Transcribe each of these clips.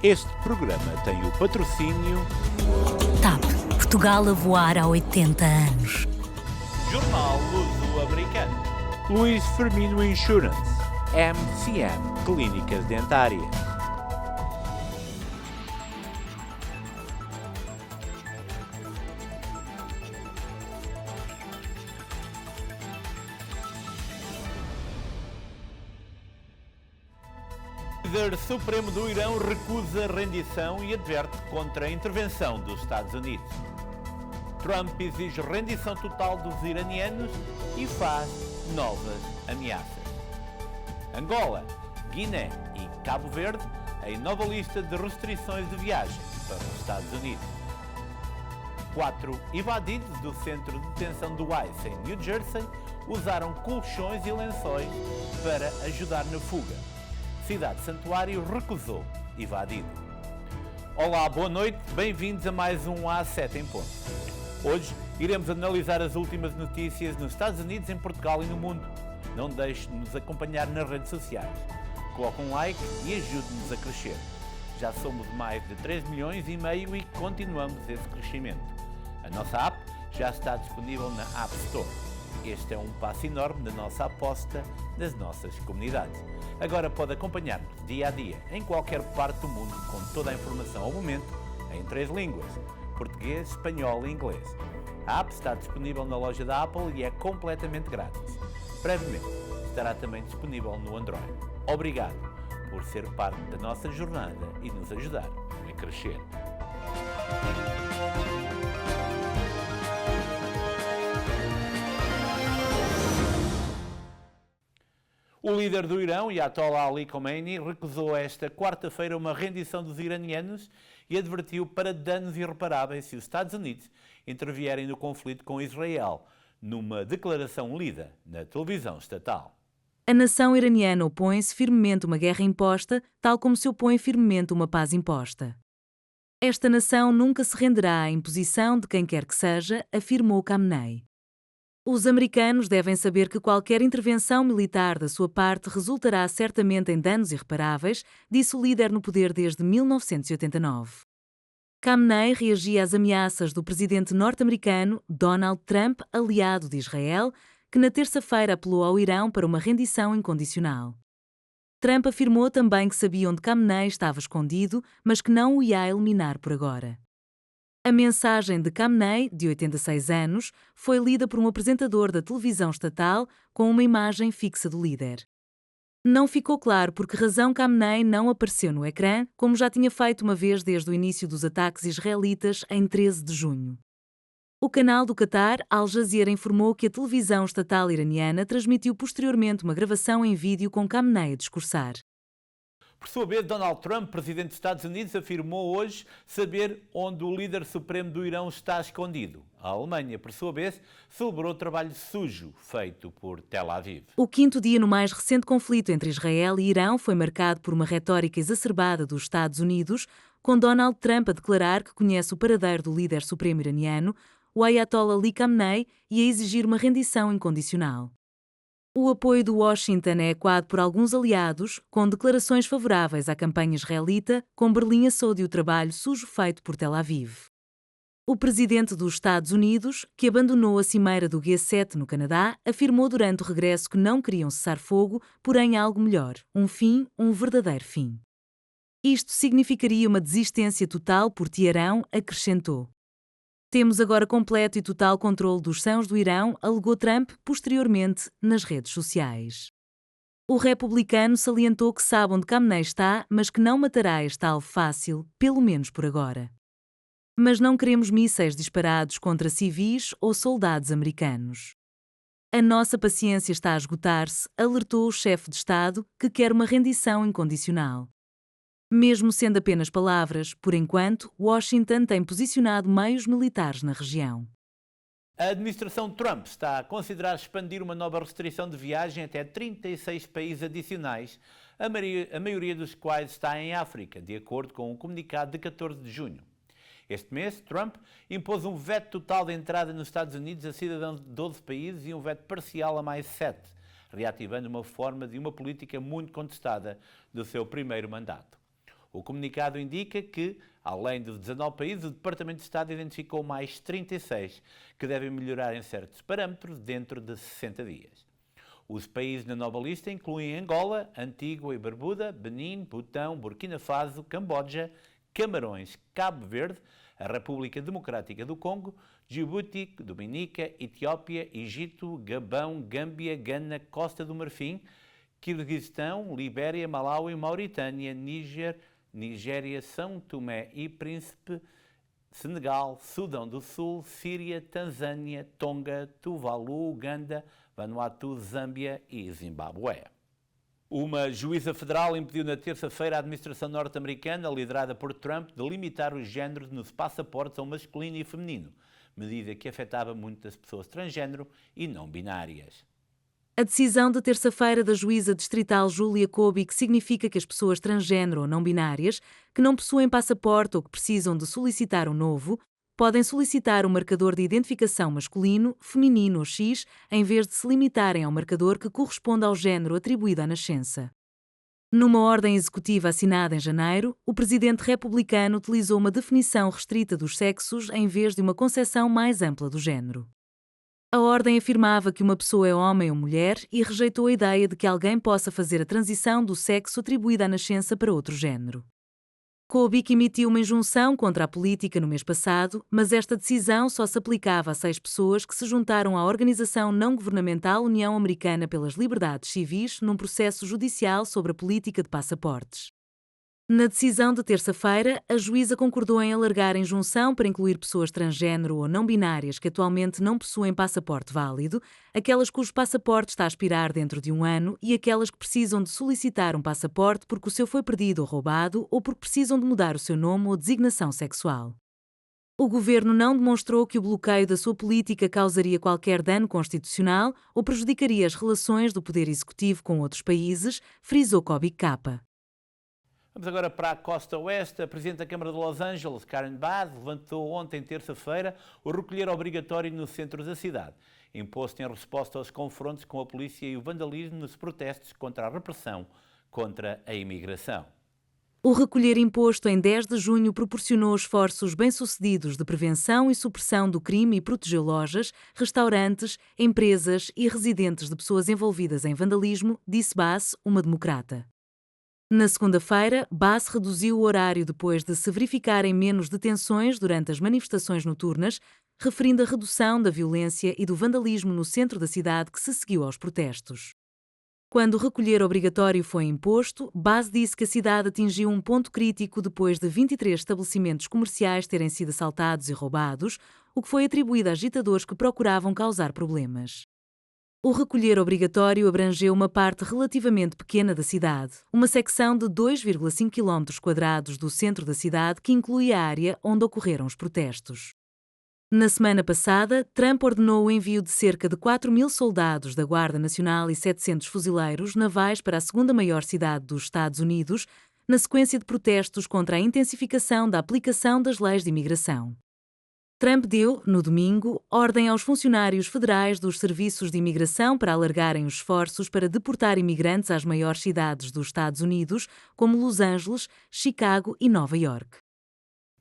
Este programa tem o patrocínio TAP, Portugal a voar há 80 anos. Jornal Luso-Americano, Luís Firmino Insurance, MCM Clínicas Dentárias. O líder supremo do Irão recusa rendição e adverte contra a intervenção dos Estados Unidos. Trump exige rendição total dos iranianos e faz novas ameaças. Angola, Guiné e Cabo Verde em nova lista de restrições de viagem para os Estados Unidos. 4 evadidos do centro de detenção do ICE em New Jersey usaram colchões e lençóis para ajudar na fuga. Cidade Santuário recusou evadido. Olá, boa noite, bem-vindos a mais um A7 em ponto. Hoje iremos analisar as últimas notícias nos Estados Unidos, em Portugal e no mundo. Não deixe de nos acompanhar nas redes sociais. Coloque um like e ajude-nos a crescer. Já somos mais de 3 milhões e meio e continuamos esse crescimento. A nossa app já está disponível na App Store. Este é um passo enorme da nossa aposta nas nossas comunidades. Agora pode acompanhar-nos dia a dia, em qualquer parte do mundo, com toda a informação ao momento, em 3 línguas: português, espanhol e inglês. A app está disponível na loja da Apple e é completamente grátis. Brevemente estará também disponível no Android. Obrigado por ser parte da nossa jornada e nos ajudar a crescer. O líder do Irão, Ayatollah Ali Khamenei, recusou esta quarta-feira uma rendição dos iranianos e advertiu para danos irreparáveis se os Estados Unidos intervierem no conflito com Israel, numa declaração lida na televisão estatal. A nação iraniana opõe-se firmemente a uma guerra imposta, tal como se opõe firmemente a uma paz imposta. Esta nação nunca se renderá à imposição de quem quer que seja, afirmou Khamenei. Os americanos devem saber que qualquer intervenção militar da sua parte resultará certamente em danos irreparáveis, disse o líder no poder desde 1989. Khamenei reagia às ameaças do presidente norte-americano Donald Trump, aliado de Israel, que na terça-feira apelou ao Irão para uma rendição incondicional. Trump afirmou também que sabia onde Khamenei estava escondido, mas que não o ia eliminar por agora. A mensagem de Khamenei, de 86 anos, foi lida por um apresentador da televisão estatal com uma imagem fixa do líder. Não ficou claro por que razão Khamenei não apareceu no ecrã, como já tinha feito uma vez desde o início dos ataques israelitas em 13 de junho. O canal do Qatar, Al Jazeera, informou que a televisão estatal iraniana transmitiu posteriormente uma gravação em vídeo com Khamenei a discursar. Por sua vez, Donald Trump, presidente dos Estados Unidos, afirmou hoje saber onde o líder supremo do Irão está escondido. A Alemanha, por sua vez, celebrou o trabalho sujo feito por Tel Aviv. O 5º dia no mais recente conflito entre Israel e Irão foi marcado por uma retórica exacerbada dos Estados Unidos, com Donald Trump a declarar que conhece o paradeiro do líder supremo iraniano, o Ayatollah Ali Khamenei, e a exigir uma rendição incondicional. O apoio de Washington é ecoado por alguns aliados, com declarações favoráveis à campanha israelita, com Berlim a saúde o trabalho sujo feito por Tel Aviv. O presidente dos Estados Unidos, que abandonou a cimeira do G7 no Canadá, afirmou durante o regresso que não queriam cessar-fogo, porém algo melhor, um fim, um verdadeiro fim. Isto significaria uma desistência total por Teherão, acrescentou. Temos agora completo e total controle dos sãos do Irão, alegou Trump posteriormente nas redes sociais. O republicano salientou que sabe onde Khamenei está, mas que não matará este alvo fácil, pelo menos por agora. Mas não queremos mísseis disparados contra civis ou soldados americanos. A nossa paciência está a esgotar-se, alertou o chefe de Estado, que quer uma rendição incondicional. Mesmo sendo apenas palavras, por enquanto, Washington tem posicionado meios militares na região. A administração Trump está a considerar expandir uma nova restrição de viagem até 36 países adicionais, a maioria dos quais está em África, de acordo com um comunicado de 14 de junho. Este mês, Trump impôs um veto total de entrada nos Estados Unidos a cidadãos de 12 países e um veto parcial a mais 7, reativando uma forma de uma política muito contestada do seu primeiro mandato. O comunicado indica que, além dos 19 países, o Departamento de Estado identificou mais 36 que devem melhorar em certos parâmetros dentro de 60 dias. Os países na nova lista incluem Angola, Antígua e Barbuda, Benin, Butão, Burkina Faso, Camboja, Camarões, Cabo Verde, a República Democrática do Congo, Djibouti, Dominica, Etiópia, Egito, Gabão, Gâmbia, Gana, Costa do Marfim, Quirguistão, Libéria, Malau e Mauritânia, Níger, Nigéria, São Tomé e Príncipe, Senegal, Sudão do Sul, Síria, Tanzânia, Tonga, Tuvalu, Uganda, Vanuatu, Zâmbia e Zimbábue. Uma juíza federal impediu na terça-feira a administração norte-americana, liderada por Trump, de limitar os géneros nos passaportes ao masculino e feminino, medida que afetava muitas pessoas transgênero e não binárias. A decisão de terça-feira da juíza distrital Julia Kobik significa que as pessoas transgênero ou não binárias, que não possuem passaporte ou que precisam de solicitar um novo, podem solicitar um marcador de identificação masculino, feminino ou X, em vez de se limitarem ao marcador que corresponde ao género atribuído à nascença. Numa ordem executiva assinada em janeiro, o presidente republicano utilizou uma definição restrita dos sexos em vez de uma concepção mais ampla do género. A ordem afirmava que uma pessoa é homem ou mulher e rejeitou a ideia de que alguém possa fazer a transição do sexo atribuído à nascença para outro género. Kobik emitiu uma injunção contra a política no mês passado, mas esta decisão só se aplicava a 6 pessoas que se juntaram à organização não-governamental União Americana pelas Liberdades Civis num processo judicial sobre a política de passaportes. Na decisão de terça-feira, a juíza concordou em alargar a injunção para incluir pessoas transgênero ou não binárias que atualmente não possuem passaporte válido, aquelas cujo passaporte está a expirar dentro de um ano e aquelas que precisam de solicitar um passaporte porque o seu foi perdido ou roubado ou porque precisam de mudar o seu nome ou designação sexual. O governo não demonstrou que o bloqueio da sua política causaria qualquer dano constitucional ou prejudicaria as relações do poder executivo com outros países, frisou Kobik-Capa. Vamos agora para a costa oeste. A Presidente da Câmara de Los Angeles, Karen Bass, levantou ontem, terça-feira, o recolher obrigatório no centro da cidade, imposto em resposta aos confrontos com a polícia e o vandalismo nos protestos contra a repressão contra a imigração. O recolher imposto em 10 de junho proporcionou esforços bem-sucedidos de prevenção e supressão do crime e protegeu lojas, restaurantes, empresas e residentes de pessoas envolvidas em vandalismo, disse Bass, uma democrata. Na segunda-feira, Bass reduziu o horário depois de se verificarem menos detenções durante as manifestações noturnas, referindo a redução da violência e do vandalismo no centro da cidade que se seguiu aos protestos. Quando o recolher obrigatório foi imposto, Bass disse que a cidade atingiu um ponto crítico depois de 23 estabelecimentos comerciais terem sido assaltados e roubados, o que foi atribuído a agitadores que procuravam causar problemas. O recolher obrigatório abrangeu uma parte relativamente pequena da cidade, uma secção de 2,5 km² do centro da cidade que inclui a área onde ocorreram os protestos. Na semana passada, Trump ordenou o envio de cerca de 4.000 soldados da Guarda Nacional e 700 fuzileiros navais para a segunda maior cidade dos Estados Unidos, na sequência de protestos contra a intensificação da aplicação das leis de imigração. Trump deu, no domingo, ordem aos funcionários federais dos serviços de imigração para alargarem os esforços para deportar imigrantes às maiores cidades dos Estados Unidos, como Los Angeles, Chicago e Nova York.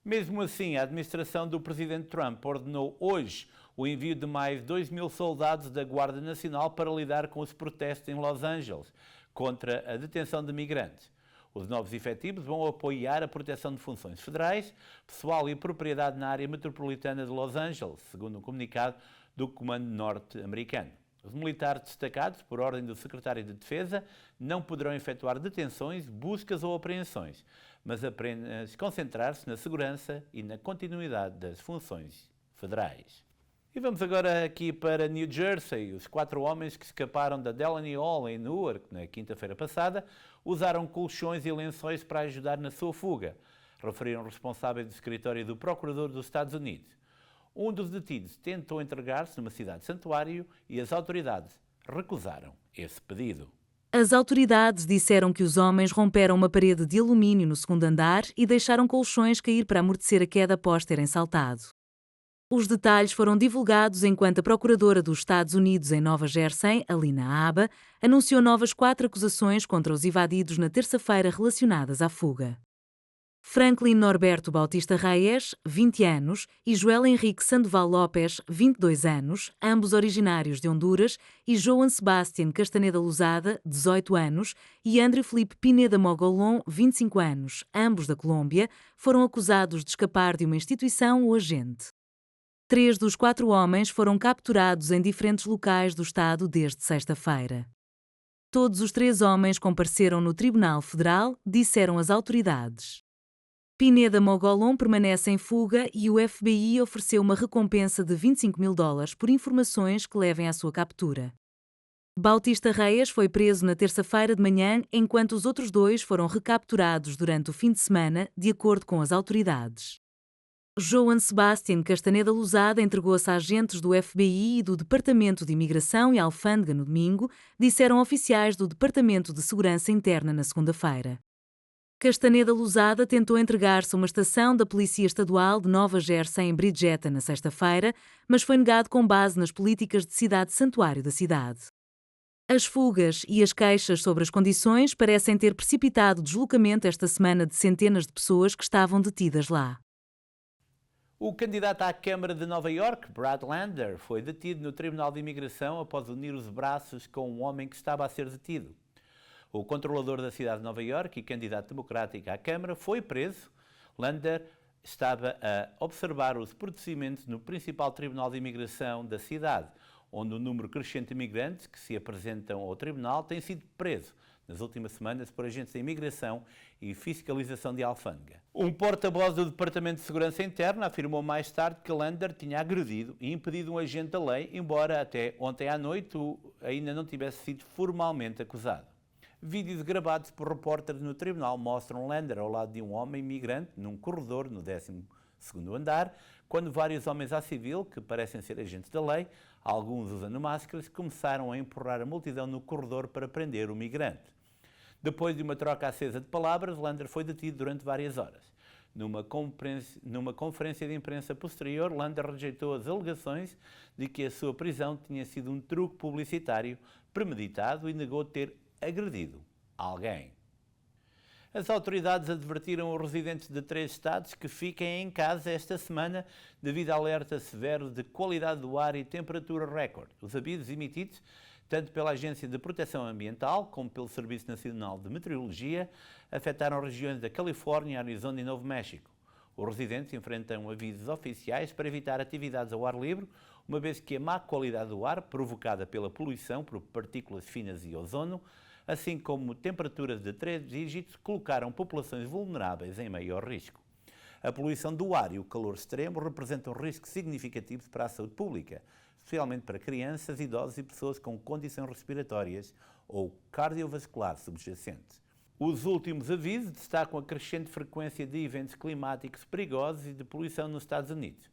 Mesmo assim, a administração do presidente Trump ordenou hoje o envio de mais 2.000 soldados da Guarda Nacional para lidar com os protestos em Los Angeles contra a detenção de migrantes. Os novos efetivos vão apoiar a proteção de funções federais, pessoal e propriedade na área metropolitana de Los Angeles, segundo um comunicado do Comando norte-americano. Os militares destacados, por ordem do secretário de Defesa, não poderão efetuar detenções, buscas ou apreensões, mas apenas concentrar-se na segurança e na continuidade das funções federais. E vamos agora aqui para New Jersey. Os 4 homens que escaparam da Delaney Hall em Newark na quinta-feira passada usaram colchões e lençóis para ajudar na sua fuga, referiram responsáveis do escritório do Procurador dos Estados Unidos. Um dos detidos tentou entregar-se numa cidade santuário e as autoridades recusaram esse pedido. As autoridades disseram que os homens romperam uma parede de alumínio no segundo andar e deixaram colchões cair para amortecer a queda após terem saltado. Os detalhes foram divulgados enquanto a Procuradora dos Estados Unidos em Nova Jersey, Alina Habba, anunciou novas 4 acusações contra os evadidos na terça-feira relacionadas à fuga. Franklin Norberto Bautista Reyes, 20 anos, e Joel Henrique Sandoval Lopes, 22 anos, ambos originários de Honduras, e Joan Sebastián Castaneda Luzada, 18 anos, e André Felipe Pineda Mogolon, 25 anos, ambos da Colômbia, foram acusados de escapar de uma instituição ou agente. 3 dos 4 homens foram capturados em diferentes locais do estado desde sexta-feira. Todos os 3 homens compareceram no Tribunal Federal, disseram as autoridades. Pineda Mogolon permanece em fuga e o FBI ofereceu uma recompensa de $25.000 por informações que levem à sua captura. Bautista Reyes foi preso na terça-feira de manhã, enquanto os outros 2 foram recapturados durante o fim de semana, de acordo com as autoridades. Joan Sebastián Castaneda Luzada entregou-se a agentes do FBI e do Departamento de Imigração e Alfândega no domingo, disseram oficiais do Departamento de Segurança Interna na segunda-feira. Castaneda Luzada tentou entregar-se a uma estação da Polícia Estadual de Nova Jersey em Bridgetta na sexta-feira, mas foi negado com base nas políticas de cidade-santuário da cidade. As fugas e as queixas sobre as condições parecem ter precipitado o deslocamento esta semana de centenas de pessoas que estavam detidas lá. O candidato à Câmara de Nova York, Brad Lander, foi detido no Tribunal de Imigração após unir os braços com um homem que estava a ser detido. O controlador da cidade de Nova York e candidato democrático à Câmara foi preso. Lander estava a observar os procedimentos no principal Tribunal de Imigração da cidade, onde o número crescente de imigrantes que se apresentam ao tribunal tem sido preso nas últimas semanas por agentes de imigração e fiscalização de alfândega. Um porta-voz do Departamento de Segurança Interna afirmou mais tarde que Lander tinha agredido e impedido um agente da lei, embora até ontem à noite ainda não tivesse sido formalmente acusado. Vídeos gravados por repórteres no tribunal mostram Lander ao lado de um homem imigrante num corredor no 12º andar, quando vários homens à civil, que parecem ser agentes da lei, alguns usando máscaras, começaram a empurrar a multidão no corredor para prender o migrante. Depois de uma troca acesa de palavras, Lander foi detido durante várias horas. Numa conferência de imprensa posterior, Lander rejeitou as alegações de que a sua prisão tinha sido um truque publicitário premeditado e negou ter agredido alguém. As autoridades advertiram os residentes de 3 estados que fiquem em casa esta semana devido a alerta severo de qualidade do ar e temperatura recorde. Os avisos emitidos tanto pela Agência de Proteção Ambiental como pelo Serviço Nacional de Meteorologia afetaram regiões da Califórnia, Arizona e Novo México. Os residentes enfrentam avisos oficiais para evitar atividades ao ar livre, uma vez que a má qualidade do ar, provocada pela poluição por partículas finas e ozono, assim como temperaturas de 3 dígitos, colocaram populações vulneráveis em maior risco. A poluição do ar e o calor extremo representam riscos significativos para a saúde pública, especialmente para crianças, idosos e pessoas com condições respiratórias ou cardiovasculares subjacentes. Os últimos avisos destacam a crescente frequência de eventos climáticos perigosos e de poluição nos Estados Unidos.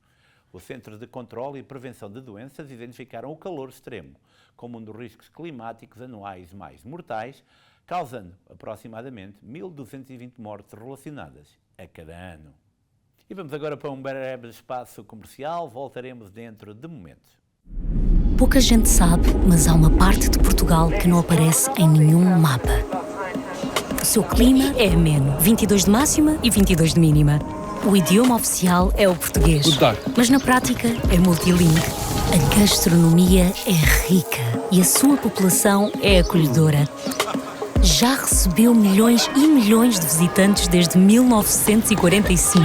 Os Centros de Controle e Prevenção de Doenças identificaram o calor extremo como um dos riscos climáticos anuais mais mortais, causando aproximadamente 1.220 mortes relacionadas a cada ano. E vamos agora para um breve espaço comercial, voltaremos dentro de momentos. Pouca gente sabe, mas há uma parte de Portugal que não aparece em nenhum mapa. O seu clima é ameno, 22 de máxima e 22 de mínima. O idioma oficial é o português, mas na prática é multilingue. A gastronomia é rica e a sua população é acolhedora. Já recebeu milhões e milhões de visitantes desde 1945.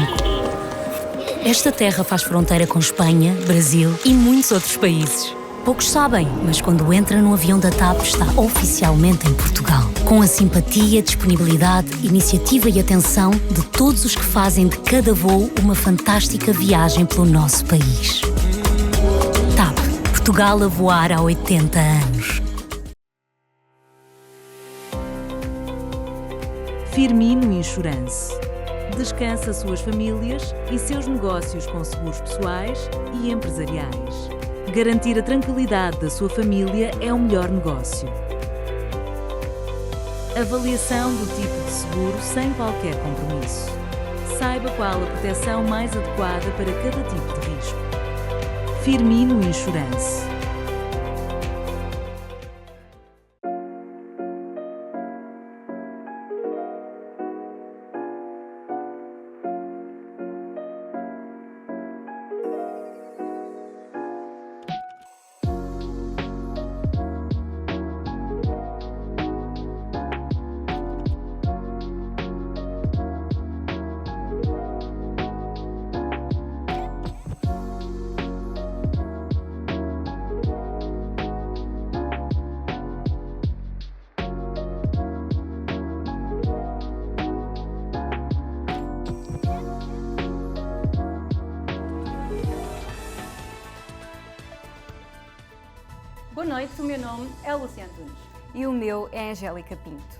Esta terra faz fronteira com Espanha, Brasil e muitos outros países. Poucos sabem, mas quando entra no avião da TAP está oficialmente em Portugal. Com a simpatia, disponibilidade, iniciativa e atenção de todos os que fazem de cada voo uma fantástica viagem pelo nosso país. TAP, Portugal a voar há 80 anos. Firmino Insurance. Descansa suas famílias e seus negócios com seguros pessoais e empresariais. Garantir a tranquilidade da sua família é o melhor negócio. Avaliação do tipo de seguro sem qualquer compromisso. Saiba qual a proteção mais adequada para cada tipo de risco. Firmino Insurance. noite, o meu nome é Lúcia Antunes. E o meu é Angélica Pinto.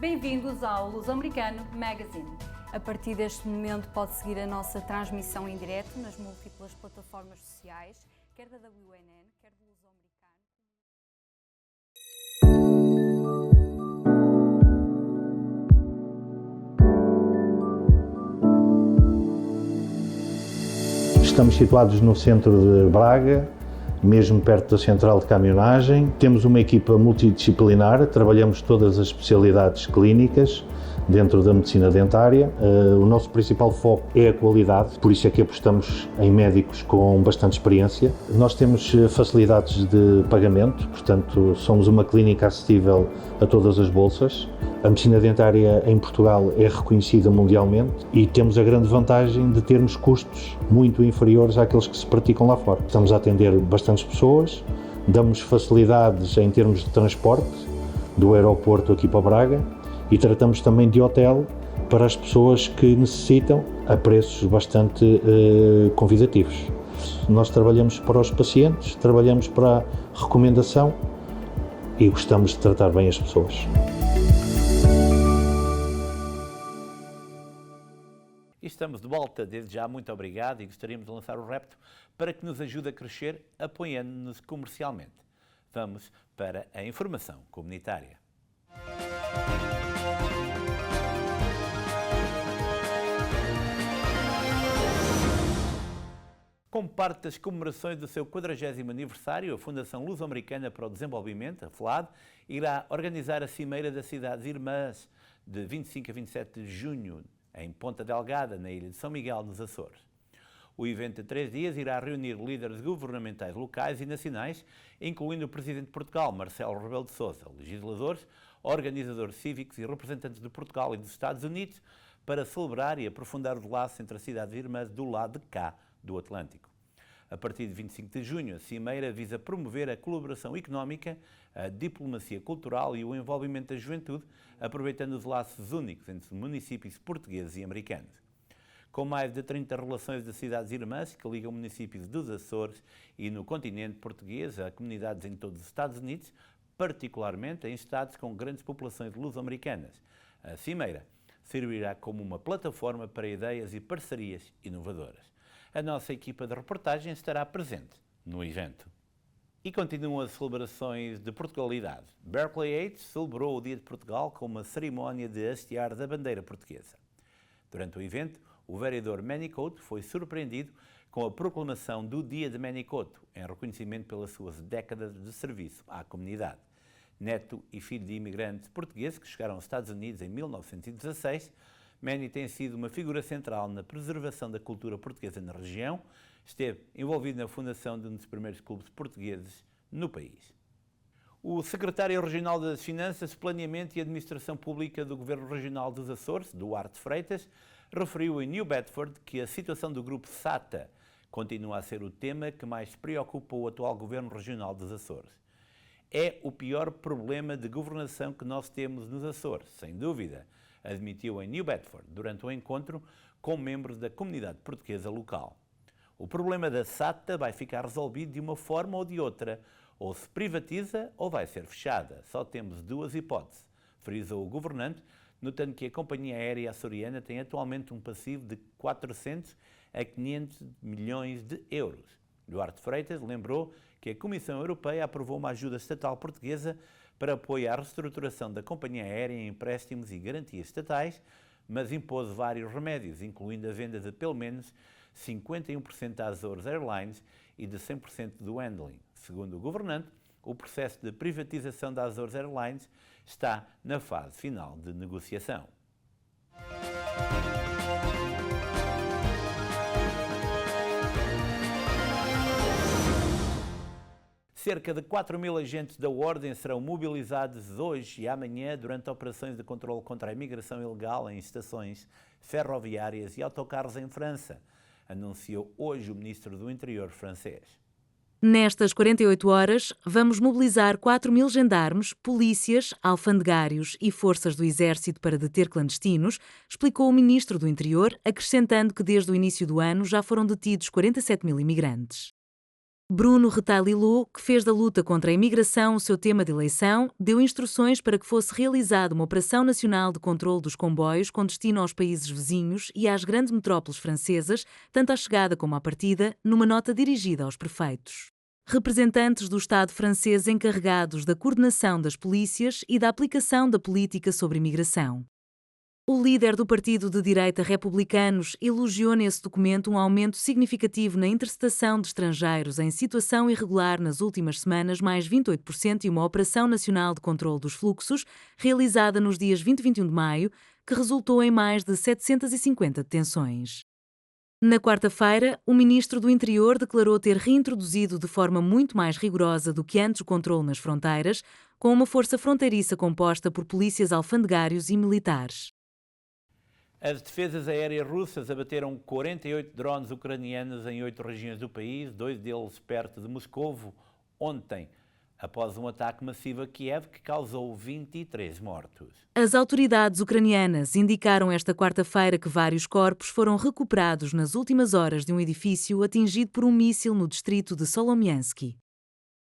Bem-vindos ao Luso-Americano Magazine. A partir deste momento pode seguir a nossa transmissão em direto nas múltiplas plataformas sociais, quer da WNN, quer do Luso-Americano. Estamos situados no centro de Braga, mesmo perto da central de caminhonagem. Temos uma equipa multidisciplinar, trabalhamos todas as especialidades clínicas dentro da medicina dentária. O nosso principal foco é a qualidade, por isso é que apostamos em médicos com bastante experiência. Nós temos facilidades de pagamento, portanto somos uma clínica acessível a todas as bolsas. A medicina dentária em Portugal é reconhecida mundialmente e temos a grande vantagem de termos custos muito inferiores àqueles que se praticam lá fora. Estamos a atender bastantes pessoas, damos facilidades em termos de transporte do aeroporto aqui para Braga e tratamos também de hotel para as pessoas que necessitam a preços bastante convidativos. Nós trabalhamos para os pacientes, trabalhamos para a recomendação e gostamos de tratar bem as pessoas. E estamos de volta, desde já muito obrigado, e gostaríamos de lançar o repto para que nos ajude a crescer apoiando-nos comercialmente. Vamos para a informação comunitária. Como parte das comemorações do seu 40º aniversário, a Fundação Luso-Americana para o Desenvolvimento, a FLAD, irá organizar a Cimeira das Cidades Irmãs de 25 a 27 de junho, em Ponta Delgada, na ilha de São Miguel dos Açores. O evento de 3 dias irá reunir líderes governamentais locais e nacionais, incluindo o Presidente de Portugal, Marcelo Rebelo de Sousa, legisladores, organizadores cívicos e representantes de Portugal e dos Estados Unidos, para celebrar e aprofundar o laço entre as cidades irmãs do lado de cá do Atlântico. A partir de 25 de junho, a Cimeira visa promover a colaboração económica, a diplomacia cultural e o envolvimento da juventude, aproveitando os laços únicos entre municípios portugueses e americanos. Com mais de 30 relações de cidades irmãs que ligam municípios dos Açores e no continente português a comunidades em todos os Estados Unidos, particularmente em estados com grandes populações luso-americanas, a Cimeira servirá como uma plataforma para ideias e parcerias inovadoras. A nossa equipa de reportagem estará presente no evento. E continuam as celebrações de Portugalidade. Berkeley Heights celebrou o Dia de Portugal com uma cerimónia de hastear da bandeira portuguesa. Durante o evento, o vereador Manny Couto foi surpreendido com a proclamação do Dia de Manny Couto, em reconhecimento pelas suas décadas de serviço à comunidade. Neto e filho de imigrantes portugueses que chegaram aos Estados Unidos em 1916, Manny tem sido uma figura central na preservação da cultura portuguesa na região, esteve envolvido na fundação de um dos primeiros clubes portugueses no país. O secretário regional das Finanças, Planeamento e Administração Pública do Governo Regional dos Açores, Duarte Freitas, referiu em New Bedford que a situação do grupo SATA continua a ser o tema que mais preocupa o atual Governo Regional dos Açores. É o pior problema de governação que nós temos nos Açores, sem dúvida, admitiu em New Bedford durante um encontro com membros da comunidade portuguesa local. O problema da SATA vai ficar resolvido de uma forma ou de outra, ou se privatiza ou vai ser fechada. Só temos duas hipóteses, frisou o governante, notando que a companhia aérea açoriana tem atualmente um passivo de 400 a 500 milhões de euros. Duarte Freitas lembrou que a Comissão Europeia aprovou uma ajuda estatal portuguesa para apoiar a reestruturação da companhia aérea em empréstimos e garantias estatais, mas impôs vários remédios, incluindo a venda de pelo menos 51% da Azores Airlines e de 100% do handling. Segundo o governante, o processo de privatização da Azores Airlines está na fase final de negociação. Cerca de 4.000 agentes da Ordem serão mobilizados hoje e amanhã durante operações de controle contra a imigração ilegal em estações ferroviárias e autocarros em França, anunciou hoje o ministro do Interior francês. Nestas 48 horas, vamos mobilizar 4.000 gendarmes, polícias, alfandegários e forças do Exército para deter clandestinos, explicou o ministro do Interior, acrescentando que desde o início do ano já foram detidos 47.000 imigrantes. Bruno Retailleau, que fez da luta contra a imigração o seu tema de eleição, deu instruções para que fosse realizada uma operação nacional de controle dos comboios com destino aos países vizinhos e às grandes metrópoles francesas, tanto à chegada como à partida, numa nota dirigida aos prefeitos. Representantes do Estado francês encarregados da coordenação das polícias e da aplicação da política sobre imigração. O líder do partido de direita Republicanos elogiou nesse documento um aumento significativo na interceptação de estrangeiros em situação irregular nas últimas semanas, mais 28%, e uma operação nacional de controle dos fluxos, realizada nos dias 20 e 21 de maio, que resultou em mais de 750 detenções. Na quarta-feira, o ministro do Interior declarou ter reintroduzido de forma muito mais rigorosa do que antes o controle nas fronteiras, com uma força fronteiriça composta por polícias alfandegários e militares. As defesas aéreas russas abateram 48 drones ucranianos em 8 regiões do país, 2 deles perto de Moscovo, ontem, após um ataque massivo a Kiev que causou 23 mortos. As autoridades ucranianas indicaram esta quarta-feira que vários corpos foram recuperados nas últimas horas de um edifício atingido por um míssil no distrito de Solomiansky.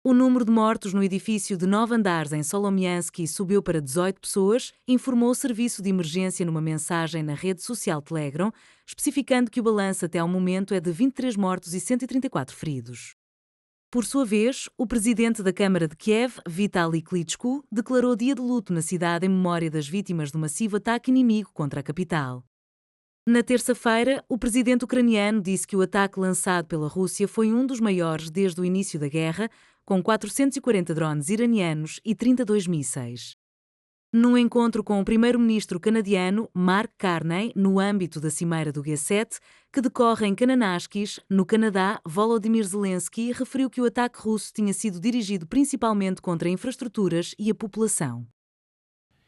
O número de mortos no edifício de 9 andares em Solomiansky subiu para 18 pessoas, informou o serviço de emergência numa mensagem na rede social Telegram, especificando que o balanço até ao momento é de 23 mortos e 134 feridos. Por sua vez, o presidente da Câmara de Kiev, Vitaly Klitschko, declarou dia de luto na cidade em memória das vítimas do massivo ataque inimigo contra a capital. Na terça-feira, o presidente ucraniano disse que o ataque lançado pela Rússia foi um dos maiores desde o início da guerra, com 440 drones iranianos e 32 mísseis. Num encontro com o primeiro-ministro canadiano, Mark Carney, no âmbito da cimeira do G7, que decorre em Kananaskis, no Canadá, Volodymyr Zelensky referiu que o ataque russo tinha sido dirigido principalmente contra infraestruturas e a população.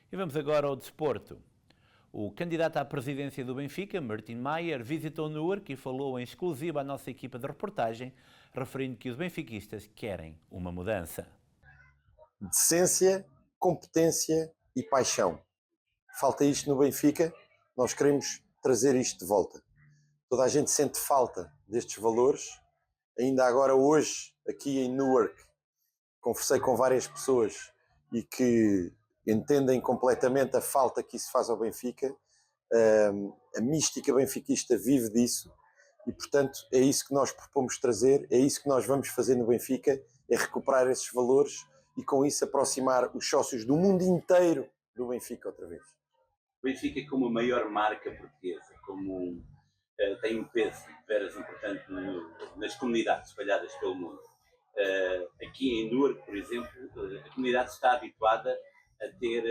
E vamos agora ao desporto. O candidato à presidência do Benfica, Martin Maier, visitou Newark e falou em exclusiva à nossa equipa de reportagem, referindo que os benfiquistas querem uma mudança. Decência, competência e paixão. Falta isto no Benfica, nós queremos trazer isto de volta. Toda a gente sente falta destes valores. Ainda agora hoje, aqui em Newark, conversei com várias pessoas e que entendem completamente a falta que isso faz ao Benfica. A mística benfiquista vive disso e, portanto, é isso que nós propomos trazer, é isso que nós vamos fazer no Benfica, é recuperar esses valores e com isso aproximar os sócios do mundo inteiro do Benfica outra vez. O Benfica como a maior marca portuguesa, tem um peso veras importante nas comunidades espalhadas pelo mundo. Aqui em Newark, por exemplo, a comunidade está habituada a ter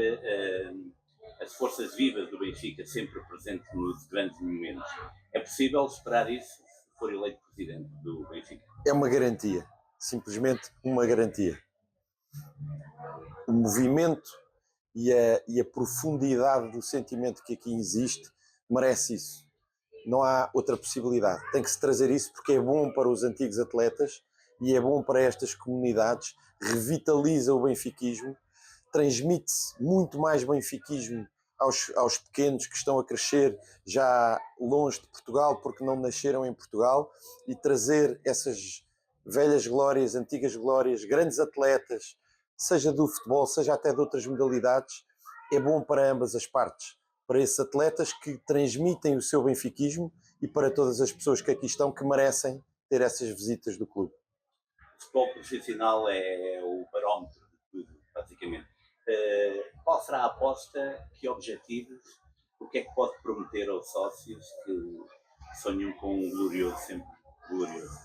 as forças vivas do Benfica sempre presentes nos grandes momentos. É possível esperar isso se for eleito presidente do Benfica? É uma garantia, simplesmente uma garantia. O movimento e a profundidade do sentimento que aqui existe merece isso. Não há outra possibilidade. Tem que se trazer isso porque é bom para os antigos atletas e é bom para estas comunidades, revitaliza o benfiquismo, transmite-se muito mais benfiquismo aos pequenos que estão a crescer já longe de Portugal porque não nasceram em Portugal, e trazer essas velhas glórias, antigas glórias, grandes atletas, seja do futebol, seja até de outras modalidades, é bom para ambas as partes, para esses atletas que transmitem o seu benfiquismo e para todas as pessoas que aqui estão que merecem ter essas visitas do clube. O futebol profissional é o barómetro de tudo, basicamente. Qual será a aposta? Que objetivos? O que é que pode prometer aos sócios que sonham com um glorioso, sempre glorioso?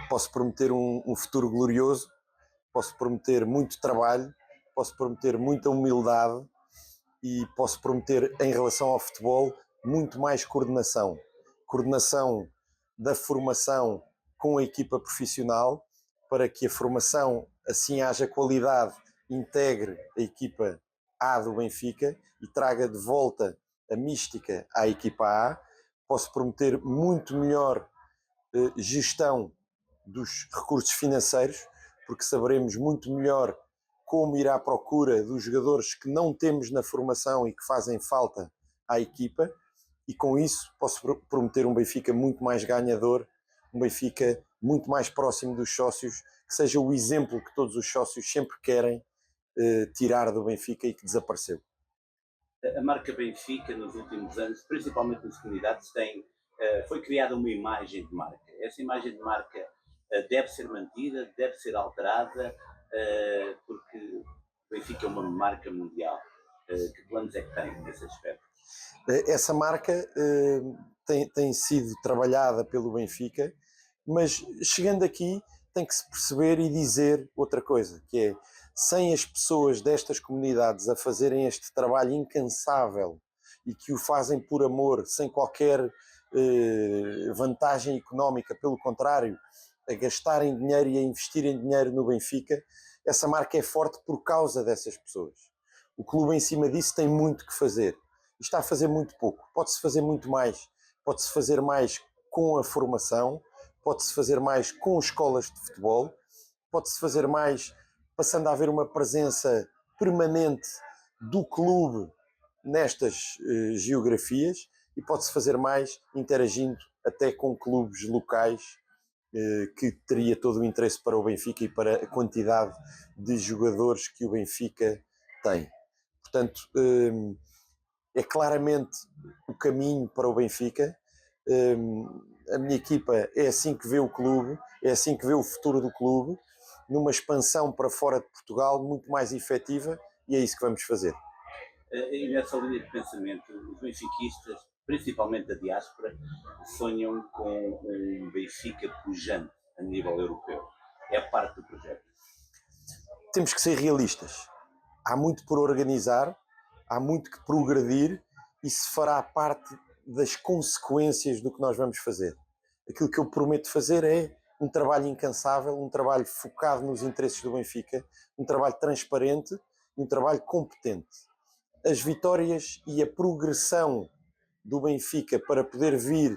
Posso prometer um futuro glorioso, posso prometer muito trabalho, posso prometer muita humildade e posso prometer, em relação ao futebol, muito mais coordenação. Coordenação da formação com a equipa profissional, para que a formação assim haja qualidade, integre a equipa A do Benfica e traga de volta a mística à equipa A. Posso prometer muito melhor gestão dos recursos financeiros, porque saberemos muito melhor como ir à procura dos jogadores que não temos na formação e que fazem falta à equipa, e com isso posso prometer um Benfica muito mais ganhador, um Benfica muito mais próximo dos sócios, que seja o exemplo que todos os sócios sempre querem tirar do Benfica e que desapareceu. A marca Benfica, nos últimos anos, principalmente nas comunidades, foi criada uma imagem de marca. Essa imagem de marca deve ser mantida, deve ser alterada, porque o Benfica é uma marca mundial. Que planos é que tem nesse aspecto? Essa marca tem sido trabalhada pelo Benfica, mas chegando aqui tem que se perceber e dizer outra coisa, que é, sem as pessoas destas comunidades a fazerem este trabalho incansável e que o fazem por amor, sem qualquer vantagem económica, pelo contrário, a gastarem dinheiro e a investirem dinheiro no Benfica, essa marca é forte por causa dessas pessoas. O clube em cima disso tem muito que fazer. E está a fazer muito pouco. Pode-se fazer muito mais. Pode-se fazer mais com a formação, pode-se fazer mais com escolas de futebol, pode-se fazer mais passando a haver uma presença permanente do clube nestas geografias e pode-se fazer mais interagindo até com clubes locais que teria todo o interesse para o Benfica e para a quantidade de jogadores que o Benfica tem. Portanto, é claramente o caminho para o Benfica. A minha equipa é assim que vê o clube, é assim que vê o futuro do clube, numa expansão para fora de Portugal muito mais efetiva, e é isso que vamos fazer. E nessa linha de pensamento, os benfiquistas, principalmente da diáspora, sonham com um Benfica pujante a nível europeu. É parte do projeto. Temos que ser realistas. Há muito por organizar, há muito que progredir, e se fará parte das consequências do que nós vamos fazer. Aquilo que eu prometo fazer é um trabalho incansável, um trabalho focado nos interesses do Benfica, um trabalho transparente e um trabalho competente. As vitórias e a progressão do Benfica para poder vir,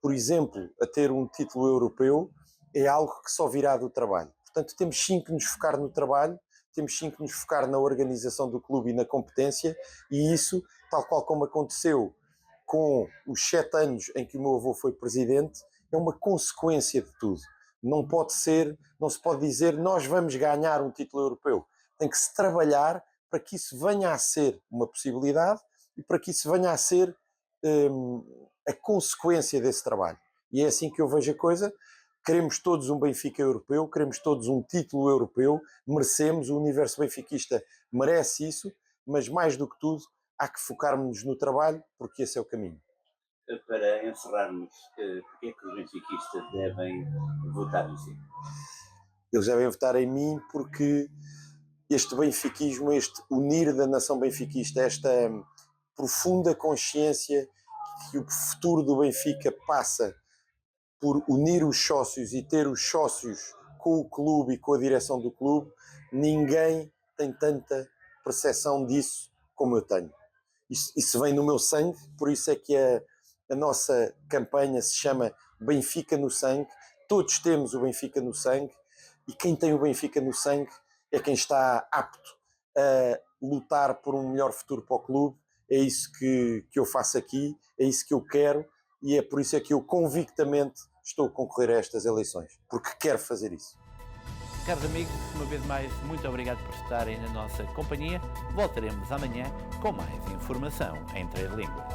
por exemplo, a ter um título europeu, é algo que só virá do trabalho. Portanto, temos sim que nos focar no trabalho, temos sim que nos focar na organização do clube e na competência, e isso, tal qual como aconteceu com os 7 anos em que o meu avô foi presidente, é uma consequência de tudo. Não pode ser, não se pode dizer nós vamos ganhar um título europeu. Tem que se trabalhar para que isso venha a ser uma possibilidade e para que isso venha a ser a consequência desse trabalho. E é assim que eu vejo a coisa. Queremos todos um Benfica europeu, queremos todos um título europeu, merecemos, o universo benfiquista merece isso, mas mais do que tudo, há que focarmos no trabalho, porque esse é o caminho. Para encerrarmos, porque é que os benfiquistas devem votar em si? Eles devem votar em mim porque este benfiquismo, este unir da nação benfiquista, esta profunda consciência que o futuro do Benfica passa por unir os sócios e ter os sócios com o clube e com a direção do clube, ninguém tem tanta percepção disso como eu tenho. Isso vem no meu sangue, por isso é que a nossa campanha se chama Benfica no Sangue. Todos temos o Benfica no sangue e quem tem o Benfica no sangue é quem está apto a lutar por um melhor futuro para o clube. É isso que eu faço aqui, é isso que eu quero e é por isso é que eu convictamente estou a concorrer a estas eleições, porque quero fazer isso. Caros amigos, uma vez mais, muito obrigado por estarem na nossa companhia. Voltaremos amanhã com mais informação em 3 línguas.